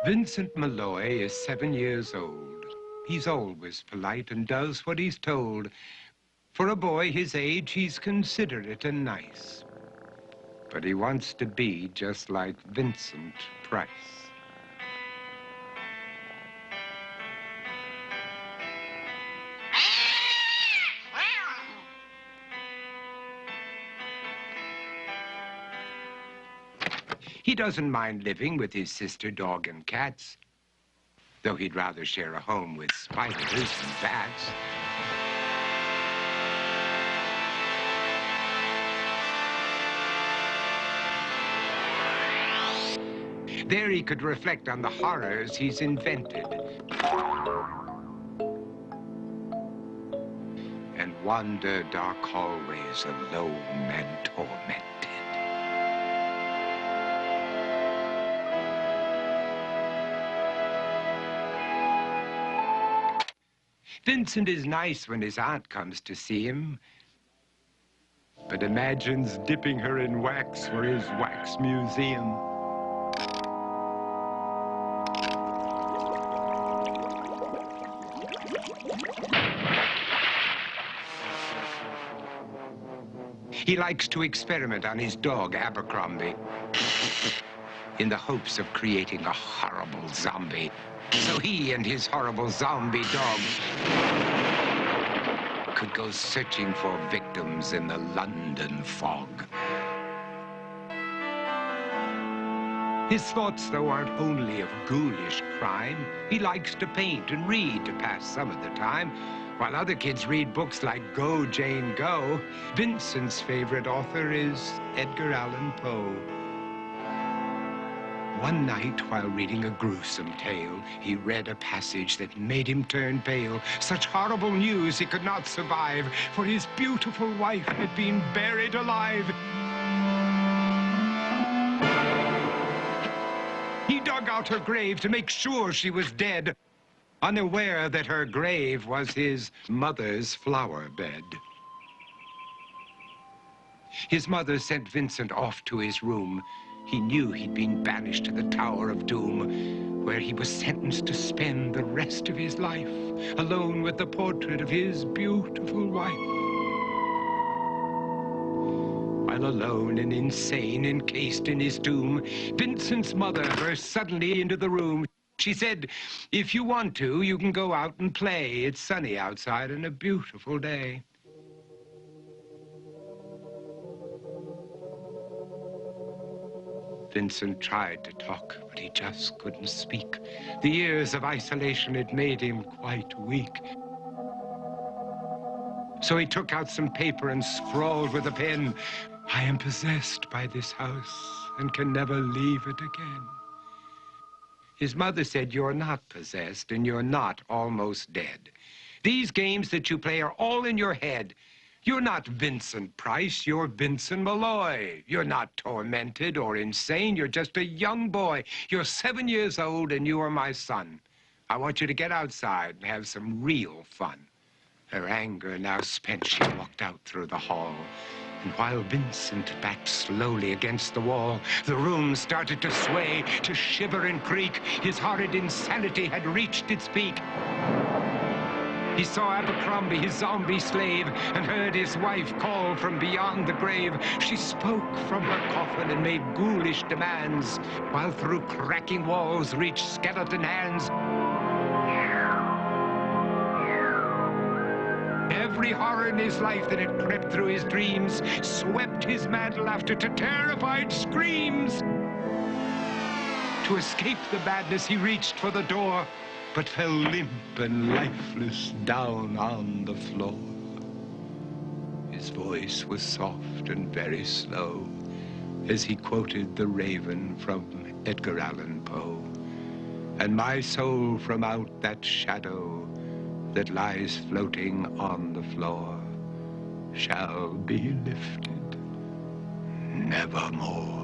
Vincent Malloy is 7 years old. He's always polite and does what he's told. For a boy his age, he's considerate and nice. But he wants to be just like Vincent Price. He doesn't mind living with his sister, dog, and cats, though he'd rather share a home with spiders and bats. There he could reflect on the horrors he's invented and wander dark hallways alone and tormented. Vincent is nice when his aunt comes to see him, but imagines dipping her in wax for his wax museum. He likes to experiment on his dog, Abercrombie, in the hopes of creating a horrible zombie. So he and his horrible zombie dog could go searching for victims in the London fog. His thoughts, though, aren't only of ghoulish crime. He likes to paint and read to pass some of the time. While other kids read books like Go, Jane, Go, Vincent's favorite author is Edgar Poe. One night, while reading a gruesome tale, he read a passage that made him turn pale. Such horrible news he could not survive, for his beautiful wife had been buried alive. He dug out her grave to make sure she was dead, unaware that her grave was his mother's flower bed. His mother sent Vincent off to his room. He knew he'd been banished to the Tower of Doom, where he was sentenced to spend the rest of his life alone with the portrait of his beautiful wife. While alone and insane, encased in his tomb, Vincent's mother burst suddenly into the room. She said, "If you want to, you can go out and play. It's sunny outside and a beautiful day." Vincent tried to talk, but he just couldn't speak. The years of isolation had made him quite weak. So he took out some paper and scrawled with a pen, "I am possessed by this house and can never leave it again." His mother said, "You're not possessed and you're not almost dead. These games that you play are all in your head. You're not Vincent Price, you're Vincent Malloy. You're not tormented or insane, you're just a young boy. You're 7 years old and you are my son. I want you to get outside and have some real fun." Her anger now spent, she walked out through the hall. And while Vincent backed slowly against the wall, the room started to sway, to shiver and creak. His horrid insanity had reached its peak. He saw Abercrombie, his zombie slave, and heard his wife call from beyond the grave. She spoke from her coffin and made ghoulish demands, while through cracking walls reached skeleton hands. Every horror in his life that had crept through his dreams swept his mad laughter to terrified screams. To escape the madness, he reached for the door, but fell limp and lifeless down on the floor. His voice was soft and very slow as he quoted The Raven from Edgar Poe. "And my soul from out that shadow that lies floating on the floor shall be lifted nevermore."